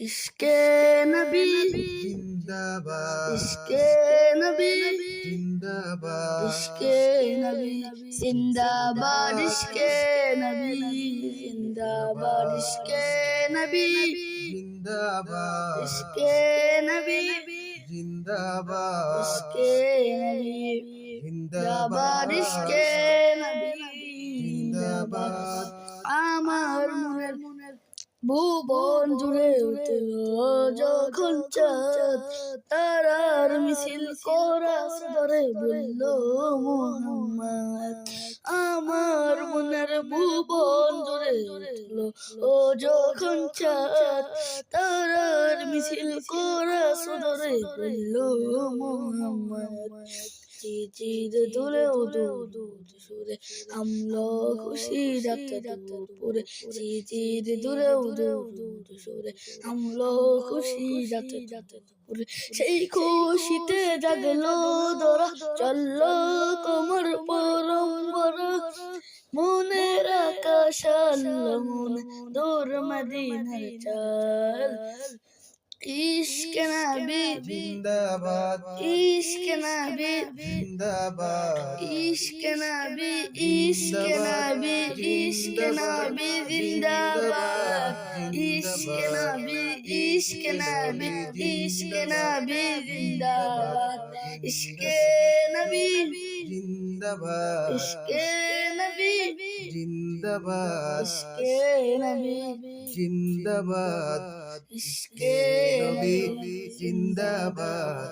ইশকে নবী জিন্দাবাদ, ইশকে নবী জিন্দাবাদ, ইশকে নবী জিন্দাবাদ ইশকে নবী জিন্দাবাদ ইশকে নবী জিন্দাবাদ, ইশকে নবী জিন্দাবাদ, ইশকে নবী জিন্দাবাদ ইশকে নবী জিন্দাবাদ। আমার মনের ভুবন জুড়ে উঠল যখন চাঁদ, তারার মিছিল কোরাস ধরে বলল মুহাম্মদ। আমার মনের ভুবন জুড়ে উঠল ও যখন চাঁদ, তারার মিছিল কোরাস ধরে বলল মুহাম্মদ। চিচির দূরে উদুদ সুরে আমলো খুশি রাত দুপুরে, চিচির দূরে উদুদ সুরে আমলো খুশি রাত দুপুরে। সেই খুশিতে জাগলো দরা, চললো কোমর পরম্বর, মনের আকাশ আল্লাহ মন দূর মদিনার চাল। ইশকে নবী জিন্দাবাদ, ইশকে নবী জিন্দাবাদ, ইশকে নবী ইশকে নবী ইশকে নবী জিন্দাবাদ ইশকে নবী ইশকে নবী ইশকে নবী জিন্দাবাদ ইশকে নবী জিন্দাবাদ, ইশকে নবী জিন্দাবাদ, ইশকে নবী জিন্দাবাদ, ইশকে নবী নবী জিন্দাবাদ।